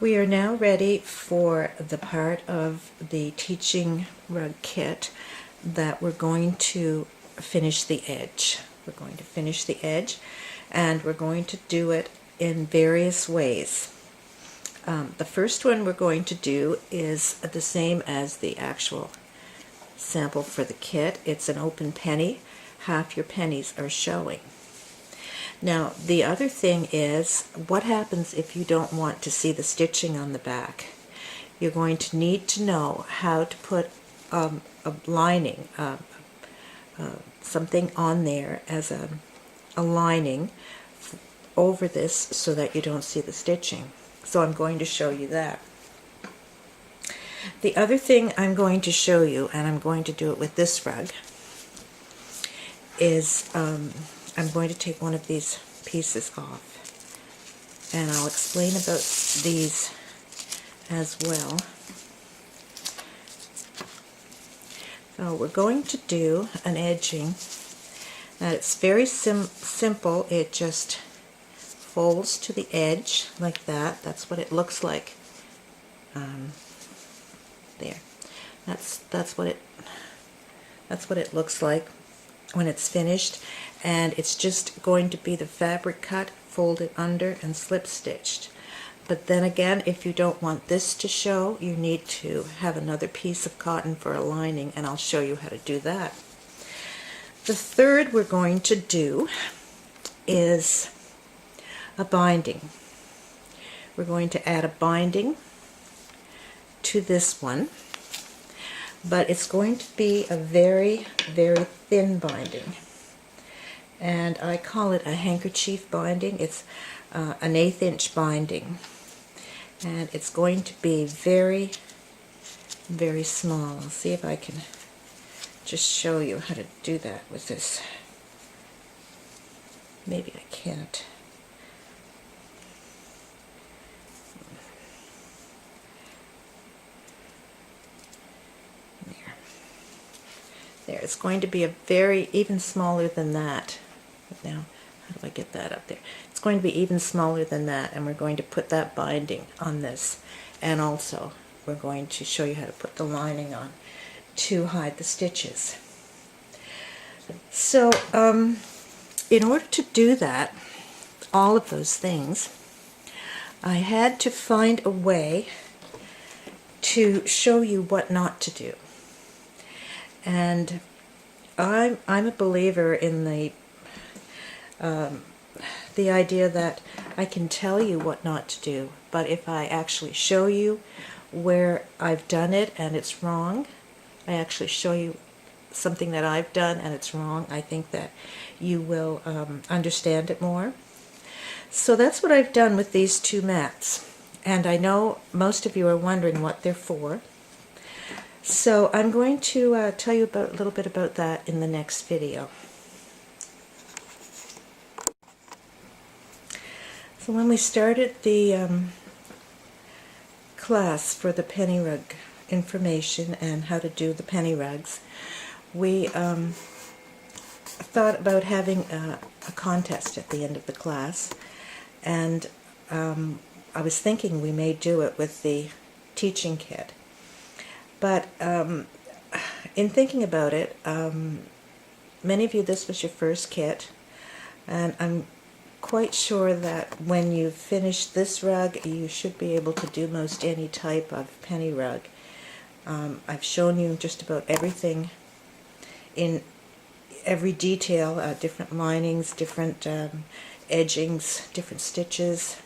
We are now ready for the part of the teaching rug kit that we're going to finish the edge. We're going to finish the edge, and we're going to do it in various ways. The first one we're going to do is the same as the actual sample for the kit. It's an open penny. Half your pennies are showing. Now, the other thing is, what happens if you don't want to see the stitching on the back? You're going to need to know how to put a lining, something on there as a lining over this so that you don't see the stitching. So I'm going to show you that. The other thing I'm going to show you, and I'm going to do it with this rug, is I'm going to take one of these pieces off, and I'll explain about these as well. So we're going to do an edging. Now it's very simple. It just folds to the edge like that. That's what it looks like. There. That's what it looks like when it's finished, and it's just going to be the fabric cut, folded under, and slip stitched. But then again, if you don't want this to show, you need to have another piece of cotton for a lining, and I'll show you how to do that. The third we're going to do is a binding. We're going to add a binding to this one, but it's going to be a very, very thin binding, and I call it a handkerchief binding. It's an 1/8 inch binding, and it's going to be very, very small. I'll see if I can just show you how to do that with this. Maybe I can't. There, it's going to be a very, even smaller than that. Now, how do I get that up there? It's going to be even smaller than that, and we're going to put that binding on this. And also, we're going to show you how to put the lining on to hide the stitches. So, in order to do that, all of those things, I had to find a way to show you what not to do. And I'm a believer in the idea that I can tell you what not to do, but if I actually show you where I've done it and it's wrong, I actually show you something that I've done and it's wrong, I think that you will understand it more. So that's what I've done with these two mats, and I know most of you are wondering what they're for. So I'm going to tell you a little bit about that in the next video. So when we started the class for the penny rug information and how to do the penny rugs, we thought about having a contest at the end of the class, and I was thinking we may do it with the teaching kit. But in thinking about it, many of you, this was your first kit, and I'm quite sure that when you finish this rug, you should be able to do most any type of penny rug. I've shown you just about everything in every detail, different linings, different edgings, different stitches.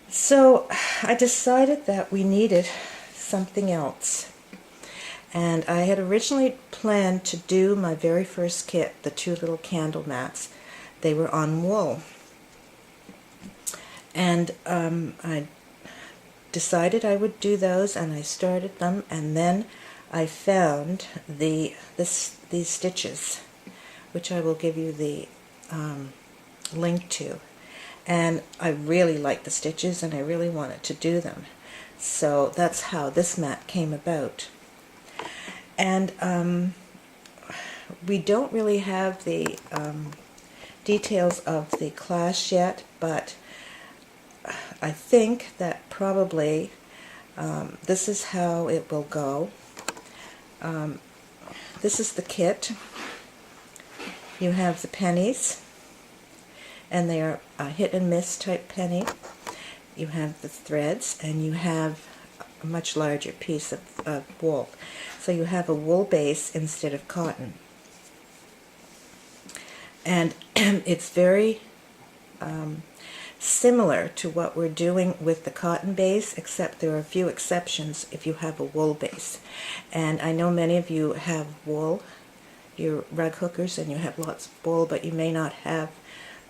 So I decided that we needed something else, and I had originally planned to do my very first kit, the two little candle mats. They were on wool, and I decided I would do those, and I started them, and then I found these stitches, which I will give you the link to, and I really like the stitches and I really wanted to do them. So that's how this mat came about. And we don't really have the details of the class yet, but I think that probably, this is how it will go. This is the kit. You have the pennies, and they are a hit and miss type penny. You have the threads, and you have a much larger piece of wool. So you have a wool base instead of cotton. And it's very similar to what we're doing with the cotton base, except there are a few exceptions if you have a wool base. And I know many of you have wool, your rug hookers, and you have lots of wool, but you may not have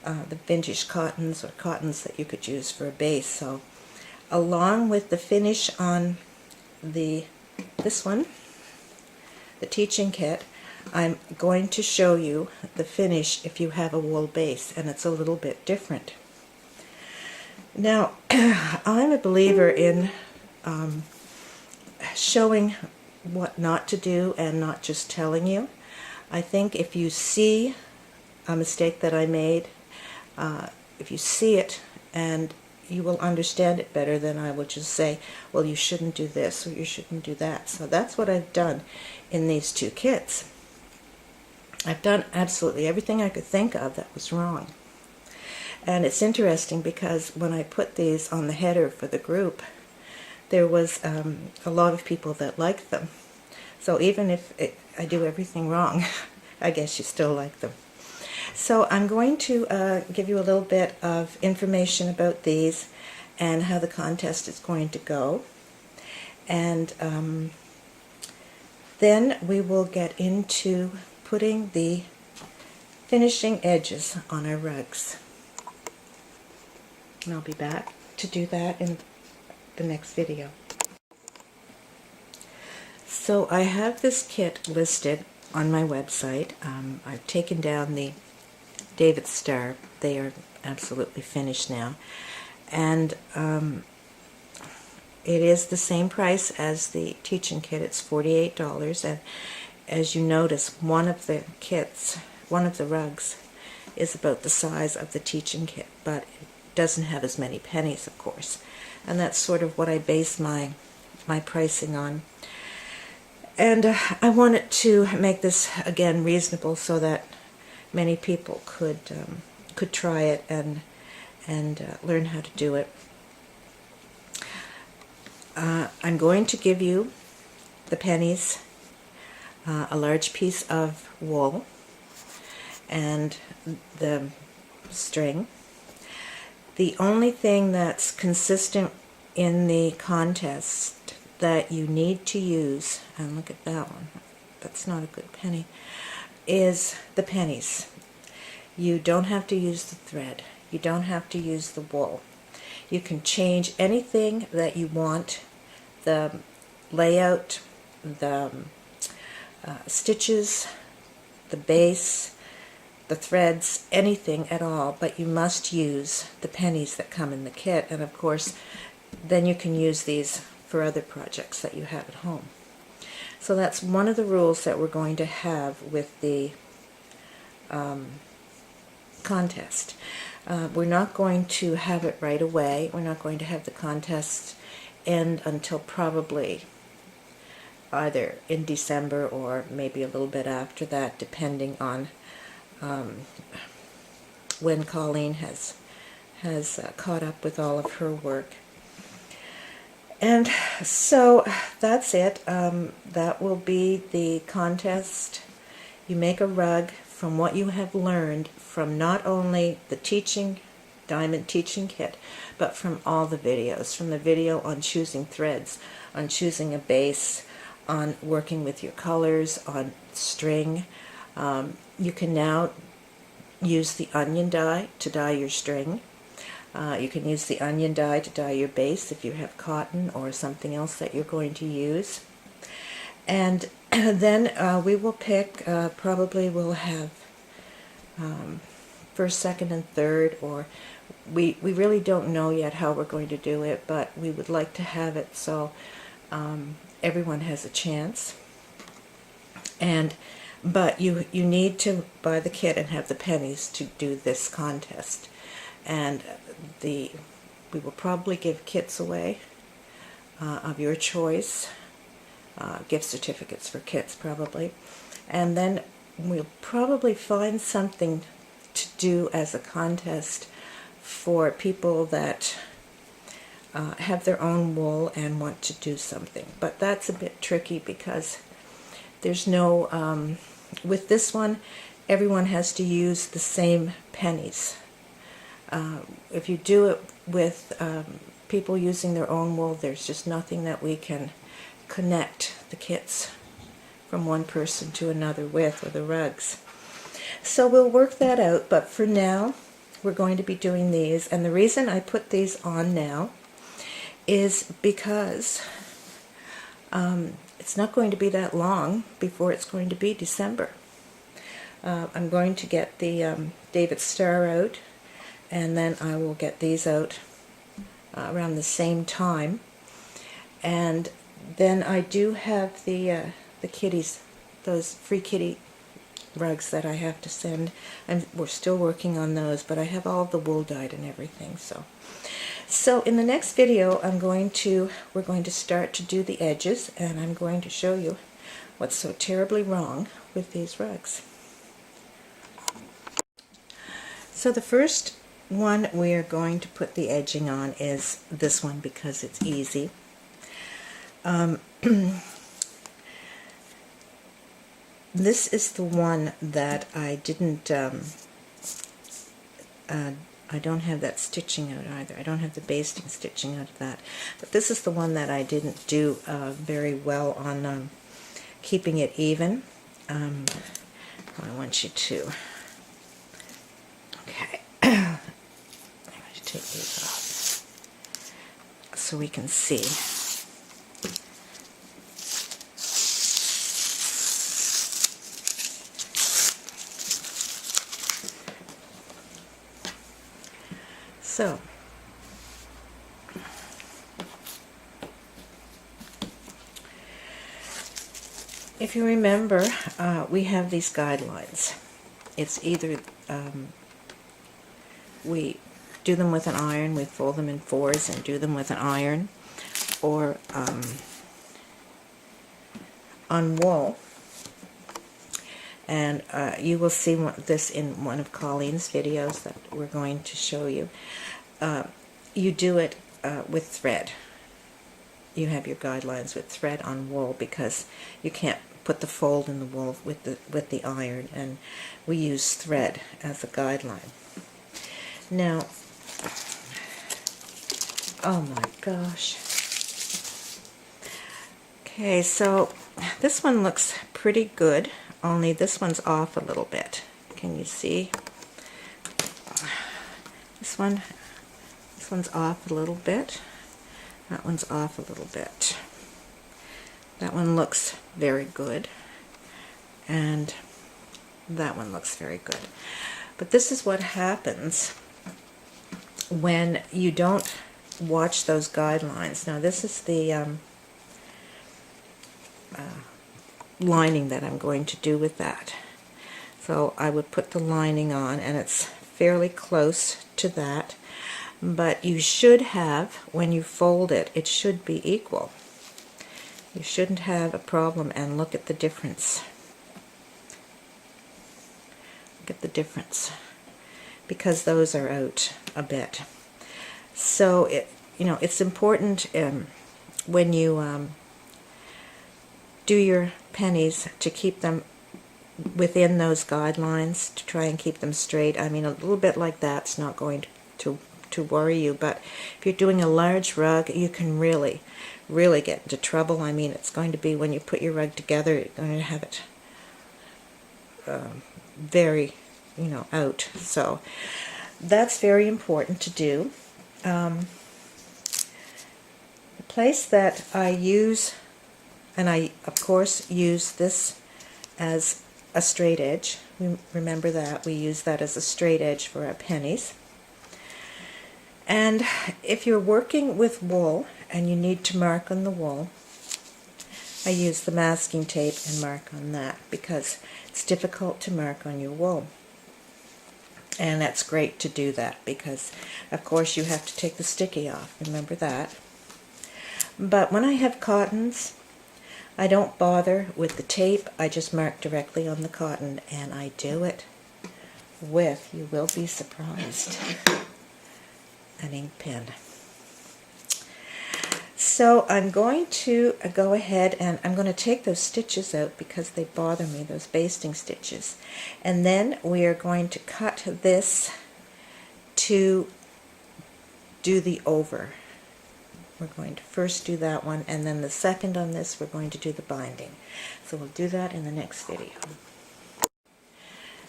the vintage cottons or cottons that you could use for a base. So along with the finish on this one, the teaching kit, I'm going to show you the finish if you have a wool base, and it's a little bit different. Now, I'm a believer in showing what not to do and not just telling you. I think if you see a mistake that I made, if you see it, and you will understand it better than I will just say, well, you shouldn't do this or you shouldn't do that. So that's what I've done in these two kits. I've done absolutely everything I could think of that was wrong. And it's interesting because when I put these on the header for the group, there was a lot of people that liked them. So even if I do everything wrong, I guess you still like them. So I'm going to give you a little bit of information about these and how the contest is going to go. And then we will get into putting the finishing edges on our rugs. And I'll be back to do that in the next video. So I have this kit listed on my website. I've taken down the David Star. They are absolutely finished now. And it is the same price as the teaching kit. It's $48. And as you notice, one of the rugs is about the size of the teaching kit, but it doesn't have as many pennies, of course. And that's sort of what I base my pricing on. And I wanted to make this, again, reasonable so that many people could try it and learn how to do it. I'm going to give you the pennies, a large piece of wool, and the string. The only thing that's consistent in the contest that you need to use, and look at that one, that's not a good penny, is the pennies. You don't have to use the thread. You don't have to use the wool. You can change anything that you want, the layout, the stitches, the base, the threads, anything at all, but you must use the pennies that come in the kit. And of course, then you can use these for other projects that you have at home. So that's one of the rules that we're going to have with the contest. We're not going to have it right away. We're not going to have the contest end until probably either in December or maybe a little bit after that, depending on when Colleen has caught up with all of her work. And so that's it. That will be the contest. You make a rug from what you have learned from not only the diamond teaching kit, but from all the videos, from the video on choosing threads, on choosing a base, on working with your colors, on string. You can now use the onion dye to dye your string. You can use the onion dye to dye your base if you have cotton or something else that you're going to use. And then we will pick, probably we'll have first, second, and third, or we really don't know yet how we're going to do it, but we would like to have it so everyone has a chance. But you need to buy the kit and have the pennies to do this contest. And the We will probably give kits away of your choice, gift certificates for kits probably, and then we'll probably find something to do as a contest for people that have their own wool and want to do something. But that's a bit tricky because there's no, with this one, everyone has to use the same pennies. If you do it with people using their own wool, there's just nothing that we can connect the kits from one person to another with, or the rugs. So we'll work that out, but for now we're going to be doing these, and the reason I put these on now is because it's not going to be that long before it's going to be December. I'm going to get the David Starr out, and then I will get these out around the same time. And then I do have the kitties, those free kitty rugs that I have to send, and we're still working on those, but I have all of the wool dyed and everything. So in the next video we're going to start to do the edges, and I'm going to show you what's so terribly wrong with these rugs. So the first one we are going to put the edging on is this one because it's easy. This is the one that I didn't, I don't have that stitching out either. I don't have the basting stitching out of that. But this is the one that I didn't do very well on keeping it even. I want you to, okay, I'm going to take these off so we can see. So, if you remember, we have these guidelines. It's either we do them with an iron, we fold them in fours and do them with an iron, or on wool. And you will see this in one of Colleen's videos that we're going to show you. You do it with thread. You have your guidelines with thread on wool because you can't put the fold in the wool with the iron, and we use thread as a guideline. Now, oh my gosh. Okay, so this one looks pretty good, only this one's off a little bit. Can you see? This one's off a little bit. That one's off a little bit. That one looks very good. And that one looks very good. But this is what happens when you don't watch those guidelines. Now this is the lining that I'm going to do with that. So I would put the lining on, and it's fairly close to that, but you should have, when you fold it, it should be equal. You shouldn't have a problem, and look at the difference. Look at the difference, because those are out a bit. So it's important when you do your pennies to keep them within those guidelines, to try and keep them straight. I mean, a little bit like that's not going to worry you, but if you're doing a large rug, you can really get into trouble. I mean, it's going to be, when you put your rug together, you're going to have it very, out. So that's very important to do. The place that I use, and I of course use this as a straight edge. Remember that we use that as a straight edge for our pennies. And if you're working with wool and you need to mark on the wool, I use the masking tape and mark on that because it's difficult to mark on your wool. And that's great to do that because, of course, you have to take the sticky off. Remember that. But when I have cottons, I don't bother with the tape. I just mark directly on the cotton, and I do it with, you will be surprised, an ink pen. So I'm going to go ahead and I'm going to take those stitches out because they bother me, those basting stitches. And then we are going to cut this to do the over. We're going to first do that one, and then the second on this we're going to do the binding. So we'll do that in the next video.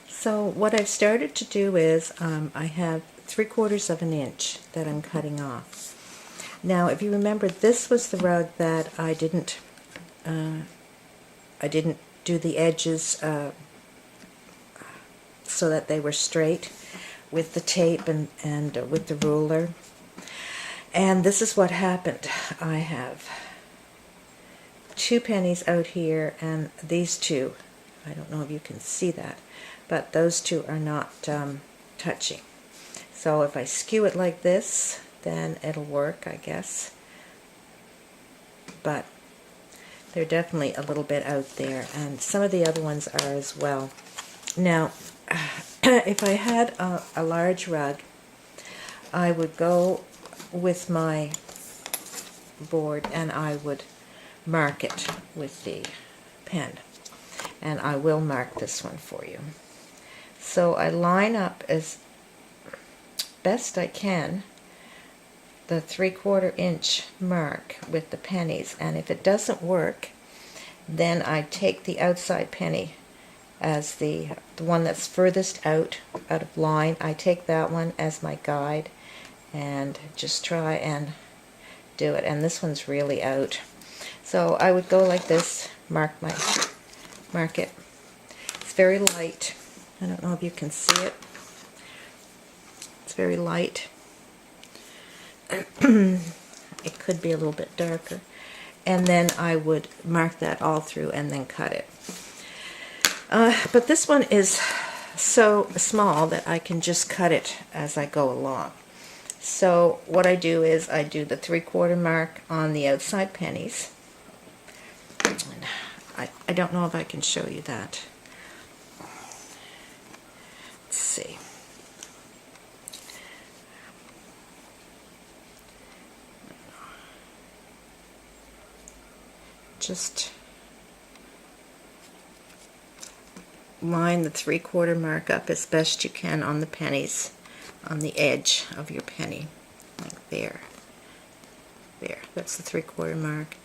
So what I've started to do is I have 3/4 of an inch that I'm cutting off. Now, if you remember, this was the rug that I didn't do the edges so that they were straight with the tape and with the ruler. And this is what happened. I have 2 pennies out here, and these two, I don't know if you can see that, but those two are not touching. So if I skew it like this, then it'll work, I guess. But they're definitely a little bit out there, and some of the other ones are as well. Now, if I had a large rug, I would go with my board and I would mark it with the pen. And I will mark this one for you. So I line up as best I can the 3/4 inch mark with the pennies, and if it doesn't work, then I take the outside penny as the one that's furthest out of line. I take that one as my guide and just try and do it. And this one's really out, so I would go like this, mark it. It's very light. I don't know if you can see it. It's very light. It could be a little bit darker. And then I would mark that all through and then cut it. But this one is so small that I can just cut it as I go along. So what I do is I do the 3/4 mark on the outside pennies. And I don't know if I can show you that. Let's see. Just line the 3/4 mark up as best you can on the pennies, on the edge of your penny, like there. There, that's the 3/4 mark.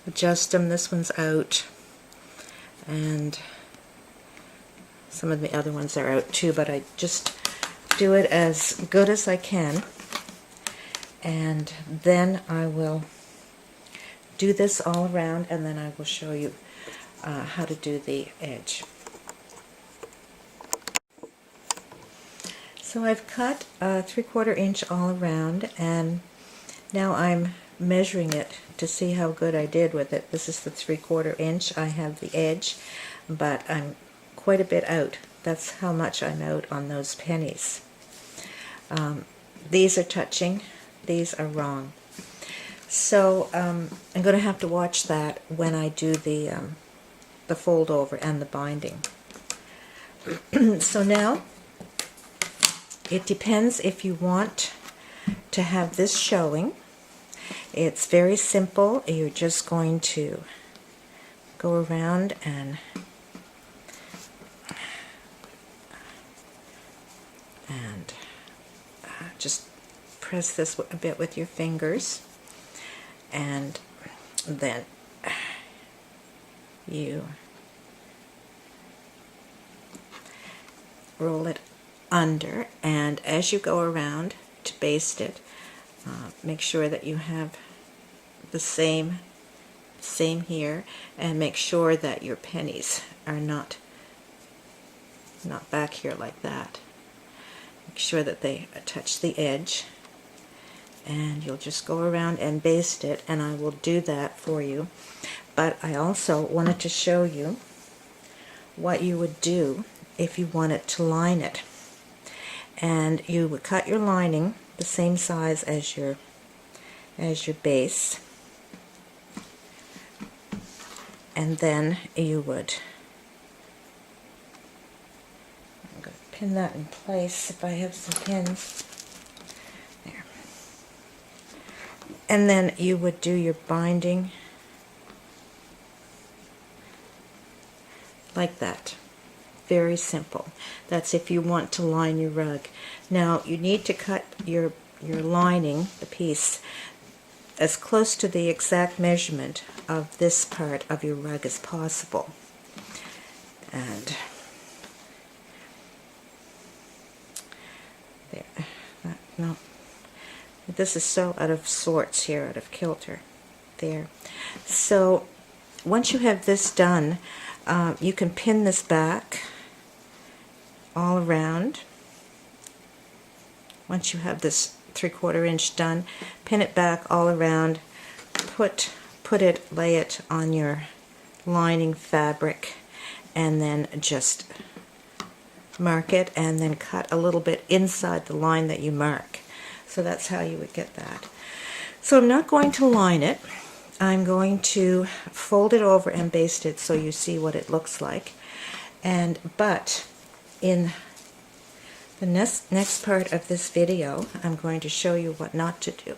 Adjust them. This one's out, and some of the other ones are out too, but I just do it as good as I can, and then I will do this all around, and then I will show you how to do the edge. So I've cut 3/4 inch all around, and now I'm measuring it to see how good I did with it. This is the 3/4 inch. I have the edge, but I'm quite a bit out. That's how much I'm out on those pennies. These are touching, these are wrong. So I'm going to have to watch that when I do the fold over and the binding. So now, it depends if you want to have this showing. It's very simple. You're just going to go around and just press this a bit with your fingers, and then you roll it under, and as you go around to baste it, make sure that you have the same here, and make sure that your pennies are not back here like that. Make sure that they touch the edge, and you'll just go around and baste it, and I will do that for you. But I also wanted to show you what you would do if you wanted to line it. and you would cut your lining the same size as your base, and then you would, I'm going to pin that in place if I have some pins there, and then you would do your binding like that. Very simple. That's if you want to line your rug. Now you need to cut your lining, the piece, as close to the exact measurement of this part of your rug as possible. And there. No. This is so out of sorts here, out of kilter. There. So once you have this done, you can pin this back all around. Once you have this 3/4 inch done, pin it back all around, lay it on your lining fabric, and then just mark it, and then cut a little bit inside the line that you mark. So that's how you would get that. So I'm not going to line it. I'm going to fold it over and baste it so you see what it looks like. But in the next part of this video, I'm going to show you what not to do.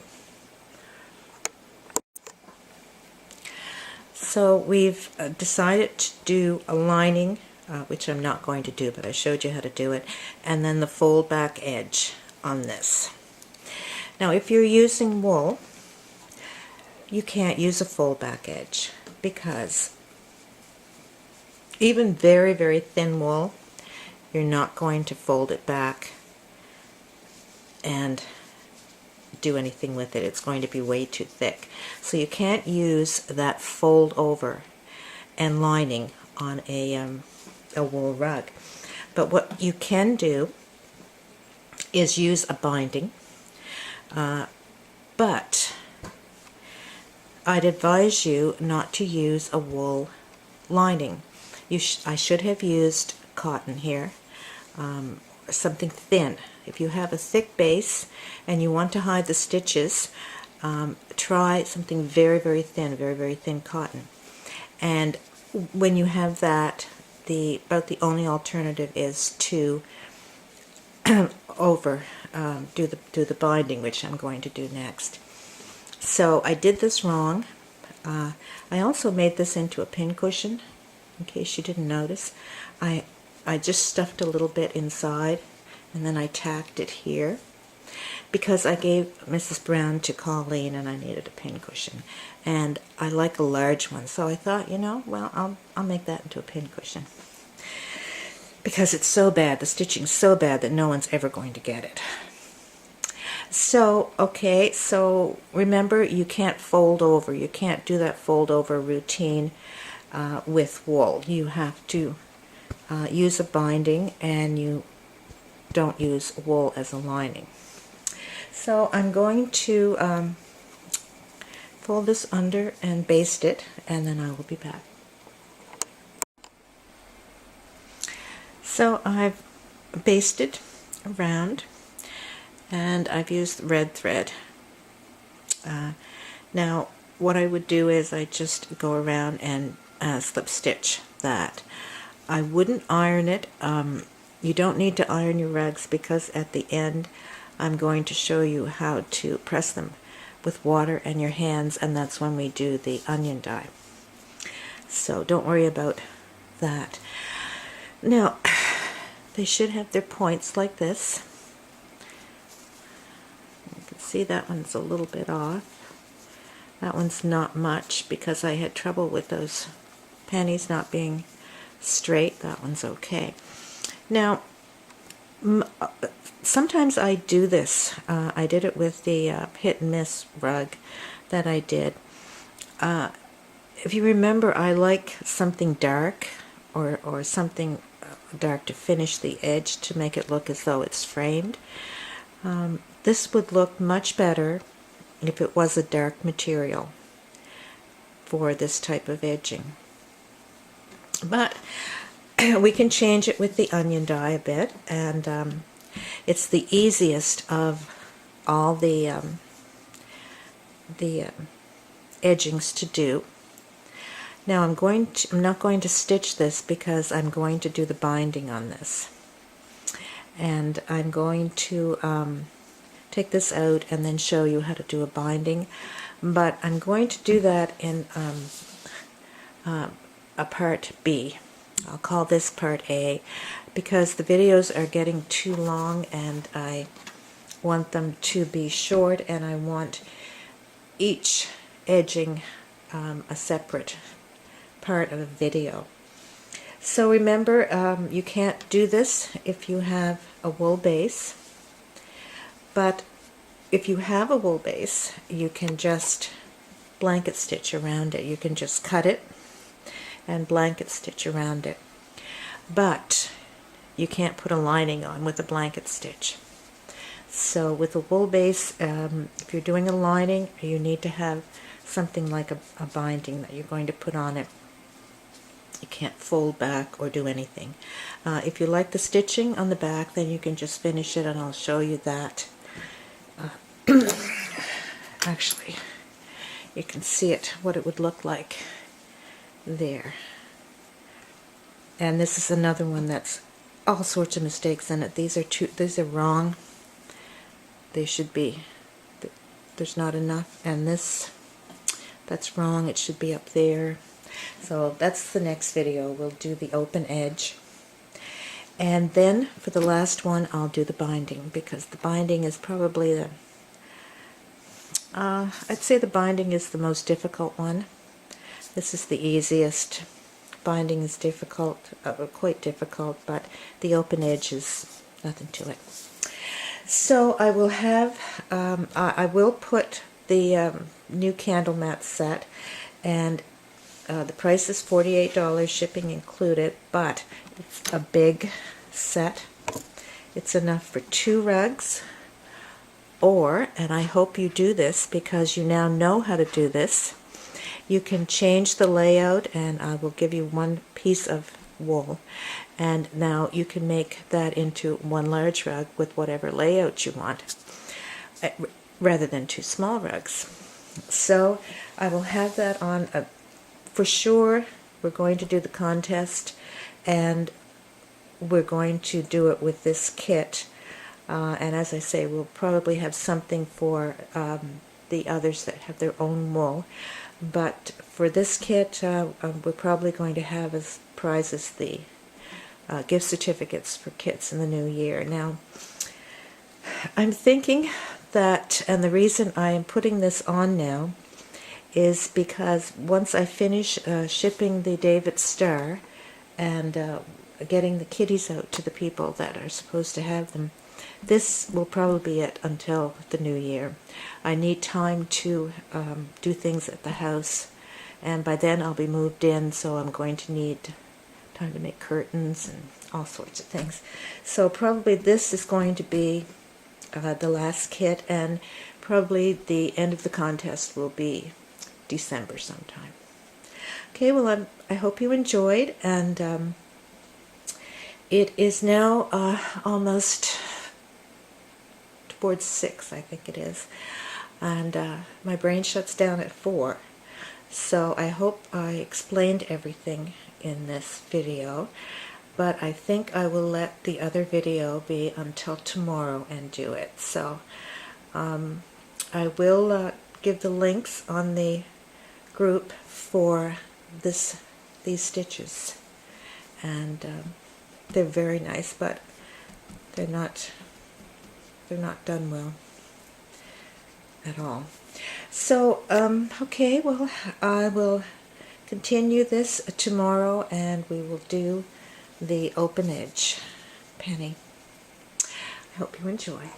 So we've decided to do a lining, which I'm not going to do, but I showed you how to do it, and then the fold back edge on this. Now if you're using wool, you can't use a fold back edge, because even very, very thin wool, you're not going to fold it back and do anything with it. It's going to be way too thick. So you can't use that fold over and lining on a wool rug. But what you can do is use a binding, but I'd advise you not to use a wool lining. I should have used cotton here, something thin. If you have a thick base and you want to hide the stitches, try something very, very thin, very, very thin cotton. And when you have that, about the only alternative is to do the binding, which I'm going to do next. So I did this wrong. I also made this into a pin cushion, in case you didn't notice. I just stuffed a little bit inside, and then I tacked it here, because I gave Mrs. Brown to Colleen and I needed a pin cushion. And I like a large one, so I thought, you know, well, I'll make that into a pin cushion. Because it's so bad, the stitching's so bad that no one's ever going to get it. So, okay, so remember, you can't fold over. You can't do that fold over routine with wool. You have to use a binding, and you don't use wool as a lining. So I'm going to fold this under and baste it, and then I will be back. So I've basted around, and I've used red thread. Now what I would do is I just go around and slip stitch that. I wouldn't iron it. You don't need to iron your rugs, because at the end I'm going to show you how to press them with water and your hands, and that's when we do the onion dye. So don't worry about that. Now they should have their points like this. You can see that one's a little bit off. That one's not much, because I had trouble with those pennies not being straight. That one's okay. Now sometimes I do this. I did it with the hit and miss rug that I did. If you remember, I like something dark, or something dark to finish the edge, to make it look as though it's framed. This would look much better if it was a dark material for this type of edging. But we can change it with the onion dye a bit, and It's the easiest of all the edgings to do. Now I'm not going to stitch this because I'm going to do the binding on this, and I'm going to take this out and then show you how to do a binding, but I'm going to do that in a part B. I'll call this part A because the videos are getting too long and I want them to be short, and I want each edging a separate part of a video. So remember, you can't do this if you have a wool base, but if you have a wool base, you can just blanket stitch around it. You can just cut it and blanket stitch around it. But you can't put a lining on with a blanket stitch. So with a wool base, if you're doing a lining, you need to have something like a binding that you're going to put on it. You can't fold back or do anything. If you like the stitching on the back, then you can just finish it, and I'll show you that. Actually, you can see it, what it would look like there. And this is another one that's all sorts of mistakes in it. These are wrong. They should be, there's not enough, and that's wrong. It should be up there. So that's the next video. We'll do the open edge, and then for the last one I'll do the binding, because the binding is probably the I'd say the binding is the most difficult one. This is the easiest. Binding is difficult, quite difficult, but the open edge is nothing to it. So I will have, I will put the new candle mat set, and the price is $48, shipping included, but it's a big set. It's enough for 2 rugs, or, and I hope you do this because you now know how to do this, you can change the layout, and I will give you 1 piece of wool, and now you can make that into 1 large rug with whatever layout you want, rather than 2 small rugs. So I will have that on. For sure, we're going to do the contest, and we're going to do it with this kit. And as I say, we'll probably have something for the others that have their own wool. But for this kit, we're probably going to have as prizes the gift certificates for kits in the new year. Now, I'm thinking that, and the reason I am putting this on now is because once I finish shipping the David Star and getting the kitties out to the people that are supposed to have them, this will probably be it until the new year. I need time to do things at the house, and by then I'll be moved in, so I'm going to need time to make curtains and all sorts of things. So probably this is going to be the last kit, and probably the end of the contest will be December sometime. Okay, well, I hope you enjoyed, and it is now almost towards 6, I think it is, and my brain shuts down at 4. So I hope I explained everything in this video, but I think I will let the other video be until tomorrow and do it. So I will give the links on the group for these stitches, and they're very nice, but they're not done well at all. So okay, well, I will continue this tomorrow, and we will do the open edge penny. I hope you enjoy.